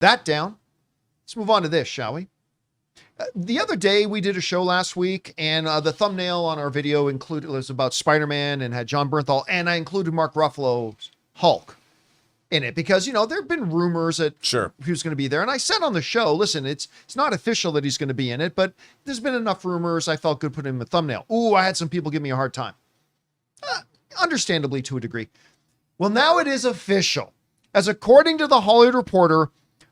That down. Let's move on to this, shall we? The other day, we did a show last week, and the thumbnail on our video was about Spider-Man and had John Bernthal, and I included Mark Ruffalo's Hulk in it because, there have been rumors that he was going to be there. And I said on the show, listen, it's not official that he's going to be in it, but there's been enough rumors. I felt good putting him in the thumbnail. Ooh, I had some people give me a hard time. Understandably to a degree. Well, now it is official. As according to the Hollywood Reporter,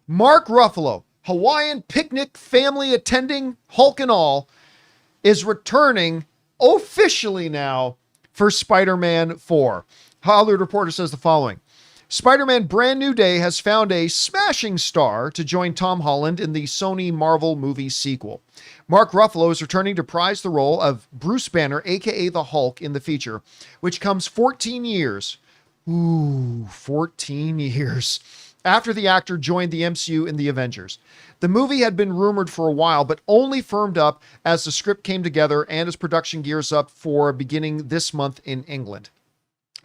Mark Ruffalo, Hawaiian picnic family attending Hulk and all, is returning officially now for Spider-Man 4. Hollywood Reporter says the following. Spider-Man Brand New Day has found a smashing star to join Tom Holland in the Sony Marvel movie sequel. Mark Ruffalo is returning to prize the role of Bruce Banner, aka the Hulk, in the feature, which comes 14 years. 14 years after the actor joined the MCU in the Avengers. The movie had been rumored for a while, but only firmed up as the script came together and as production gears up for beginning this month in England.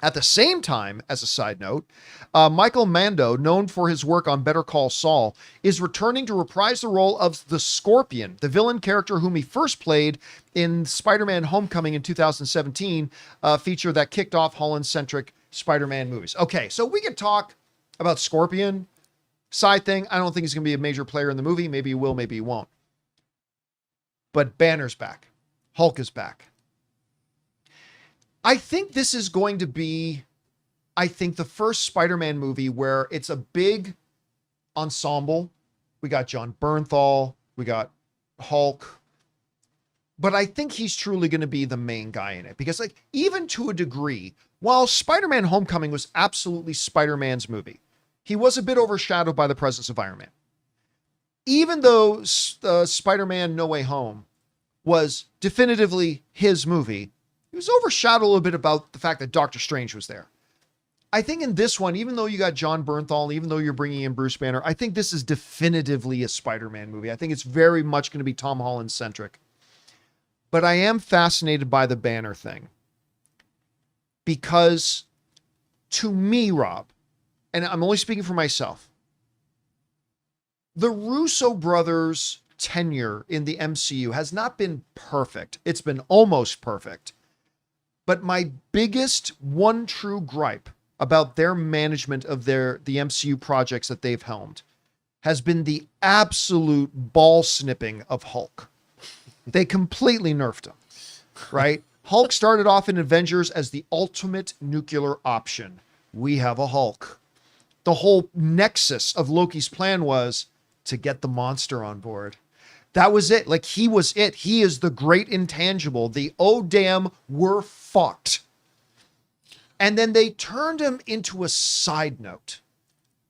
At the same time, as a side note, Michael Mando, known for his work on Better Call Saul, is returning to reprise the role of the Scorpion, the villain character whom he first played in Spider-Man Homecoming in 2017, a feature that kicked off Holland-centric Spider-Man movies. Okay, so we can talk about Scorpion side thing. I don't think he's going to be a major player in the movie. Maybe he will, maybe he won't. But Banner's back. Hulk is back. I think this is going to be, the first Spider-Man movie where it's a big ensemble. We got John Bernthal, we got Hulk, but I think he's truly going to be the main guy in it because, even to a degree, while Spider-Man Homecoming was absolutely Spider-Man's movie, he was a bit overshadowed by the presence of Iron Man. Even though Spider-Man No Way Home was definitively his movie, he was overshadowed a little bit about the fact that Doctor Strange was there. I think in this one, even though you got John Bernthal, even though you're bringing in Bruce Banner, I think this is definitively a Spider-Man movie. I think it's very much going to be Tom Holland centric. But I am fascinated by the Banner thing. Because to me, Rob, and I'm only speaking for myself, the Russo brothers' tenure in the MCU has not been perfect. It's been almost perfect. But my biggest one true gripe about their management of the MCU projects that they've helmed has been the absolute ball snipping of Hulk. They completely nerfed him, right? Hulk started off in Avengers as the ultimate nuclear option. We have a Hulk. The whole nexus of Loki's plan was to get the monster on board. That was it. He was it. He is the great intangible. The oh damn, we're fucked. And then they turned him into a side note,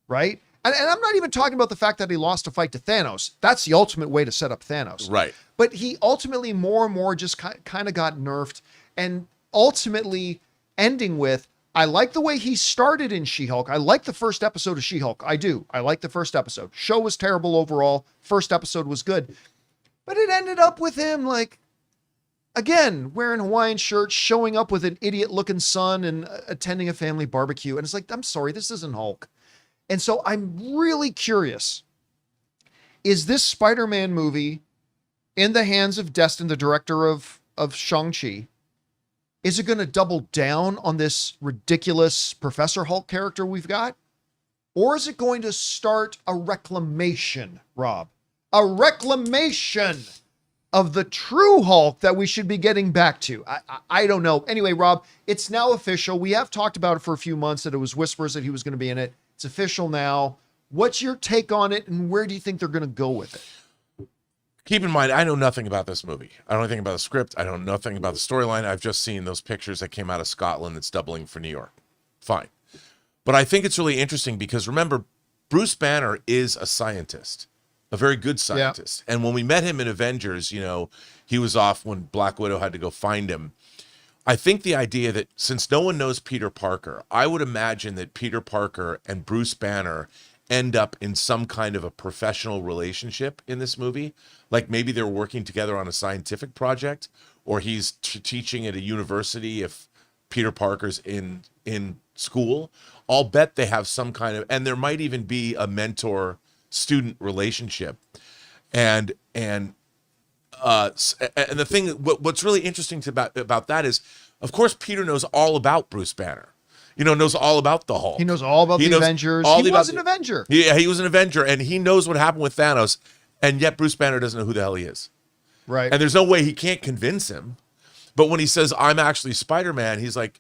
right? And I'm not even talking about the fact that he lost a fight to Thanos. That's the ultimate way to set up Thanos. Right. But he ultimately more and more just kind of got nerfed and ultimately ending with, I like the way he started in She-Hulk. I like the first episode of She-Hulk. I do. I like the first episode. Show was terrible overall. First episode was good. But it ended up with him, again, wearing Hawaiian shirts, showing up with an idiot-looking son and attending a family barbecue. And it's I'm sorry, this isn't Hulk. And so I'm really curious. Is this Spider-Man movie in the hands of Destin, the director of Shang-Chi? Is it going to double down on this ridiculous Professor Hulk character we've got? Or is it going to start a reclamation, Rob? A reclamation of the true Hulk that we should be getting back to. I don't know. Anyway, Rob, it's now official. We have talked about it for a few months that it was whispers that he was going to be in it. It's official now. What's your take on it, and where do you think they're going to go with it? Keep in mind, I know nothing about this movie. I don't know anything about the script. I don't know nothing about the storyline. I've just seen those pictures that came out of Scotland that's doubling for New York. Fine. But I think it's really interesting because remember, Bruce Banner is a scientist. A very good scientist. Yeah. And when we met him in Avengers, he was off when Black Widow had to go find him. I think the idea that since no one knows Peter Parker, I would imagine that Peter Parker and Bruce Banner end up in some kind of a professional relationship in this movie. Like maybe they're working together on a scientific project, or he's teaching at a university if Peter Parker's in school. I'll bet they have some kind of, and there might even be a mentor student relationship. And the thing, what's really interesting about that is, of course, Peter knows all about Bruce Banner. Knows all about the Hulk. He knows all about the Avengers. He was an Avenger. Yeah, he was an Avenger, and he knows what happened with Thanos, and yet Bruce Banner doesn't know who the hell he is. Right. And there's no way he can't convince him. But when he says, I'm actually Spider-Man, he's like,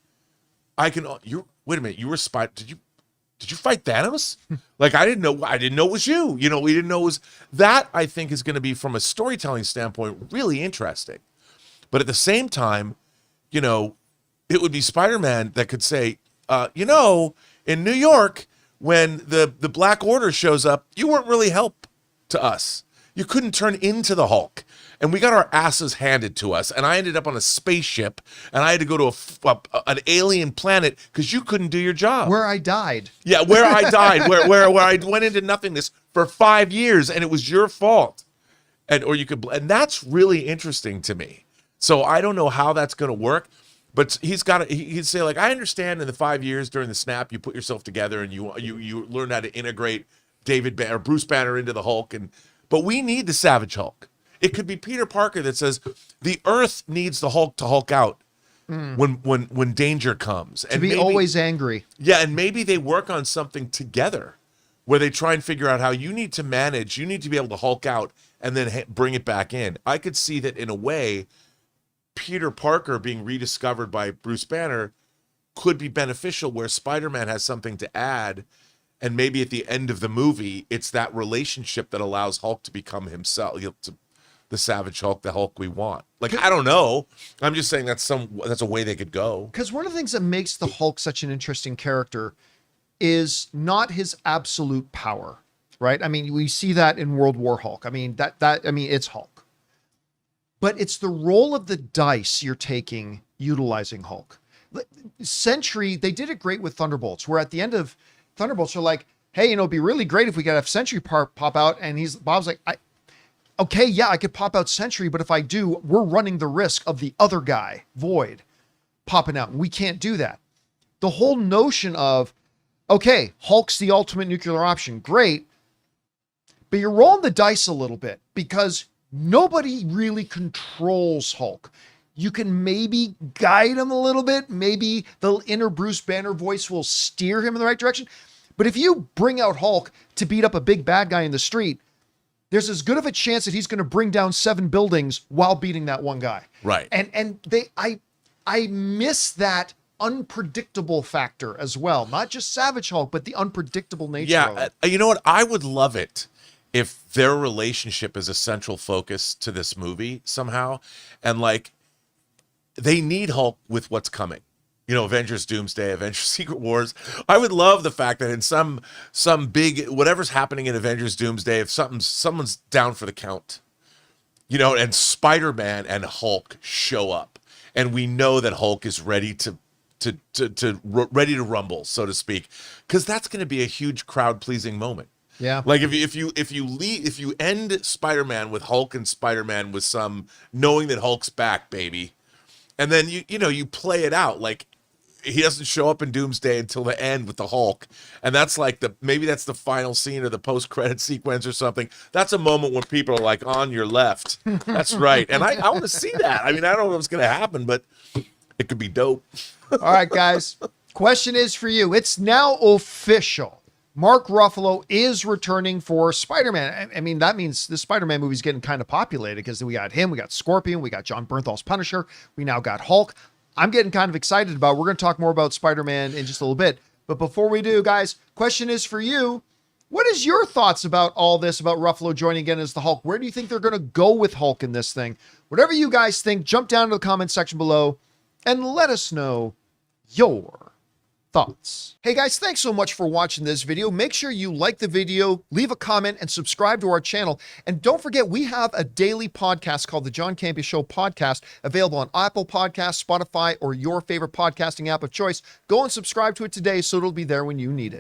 wait a minute, you were did you fight Thanos? Like, I didn't know it was you. We didn't know it was that. I think is going to be, from a storytelling standpoint, really interesting. But at the same time, it would be Spider-Man that could say, in New York, when the Black Order shows up, you weren't really help to us. You couldn't turn into the Hulk. And we got our asses handed to us. And I ended up on a spaceship, and I had to go to an alien planet because you couldn't do your job. Where I died. Yeah, where I died, where I went into nothingness for 5 years, and it was your fault. And that's really interesting to me. So I don't know how that's going to work. But he'd say, like, I understand in the 5 years during the snap, you put yourself together and you learn how to integrate Bruce Banner into the Hulk. But we need the Savage Hulk. It could be Peter Parker that says the Earth needs the Hulk to Hulk out when danger comes. And maybe always angry. Yeah, and maybe they work on something together where they try and figure out how you need to be able to Hulk out and then bring it back in. I could see that in a way, Peter Parker being rediscovered by Bruce Banner could be beneficial, where Spider-Man has something to add, and maybe at the end of the movie, it's that relationship that allows Hulk to become himself, the Savage Hulk, the Hulk we want. Like, I don't know. I'm just saying that's a way they could go. Because one of the things that makes the Hulk such an interesting character is not his absolute power, right? I mean, we see that in World War Hulk. I mean, it's Hulk. But it's the roll of the dice you're taking utilizing Hulk. Sentry, they did it great with Thunderbolts, where at the end of Thunderbolts, they're like, hey, it'd be really great if we could have Sentry pop out. And Bob's like, okay, yeah, I could pop out Sentry, but if I do, we're running the risk of the other guy, Void, popping out. We can't do that. The whole notion of, okay, Hulk's the ultimate nuclear option. Great. But you're rolling the dice a little bit because nobody really controls Hulk. You can maybe guide him a little bit. Maybe the inner Bruce Banner voice will steer him in the right direction. But if you bring out Hulk to beat up a big bad guy in the street, there's as good of a chance that he's going to bring down 7 buildings while beating that one guy. Right. And I miss that unpredictable factor as well. Not just Savage Hulk, but the unpredictable nature of it. You know what? I would love it if their relationship is a central focus to this movie somehow. And like, they need Hulk with what's coming. Avengers Doomsday, Avengers Secret Wars. I would love the fact that in some big, whatever's happening in Avengers Doomsday, if someone's down for the count, and Spider-Man and Hulk show up, and we know that Hulk is ready to rumble, so to speak, because that's going to be a huge crowd-pleasing moment. Yeah. Like if you end Spider-Man with Hulk and Spider-Man with some knowing that Hulk's back, baby, and then you play it out like he doesn't show up in Doomsday until the end with the Hulk, and that's like maybe that's the final scene or the post-credit sequence or something. That's a moment when people are like, on your left. That's right. And I want to see that. I mean, I don't know what's going to happen, but it could be dope. All right, guys. Question is for you. It's now official. Mark Ruffalo is returning for Spider-Man. I mean, that means the Spider-Man movie is getting kind of populated because we got him, we got Scorpion, we got John Bernthal's Punisher, we now got Hulk. I'm getting kind of excited about it. We're going to talk more about Spider-Man in just a little bit. But before we do, guys, question is for you. What is your thoughts about all this, about Ruffalo joining again as the Hulk? Where do you think they're going to go with Hulk in this thing? Whatever you guys think, jump down to the comment section below and let us know your thoughts. Hey guys, thanks so much for watching this video. Make sure you like the video, leave a comment, and subscribe to our channel. And don't forget, we have a daily podcast called the John Campea Show podcast, available on Apple Podcasts, Spotify, or your favorite podcasting app of choice. Go and subscribe to it today so it'll be there when you need it.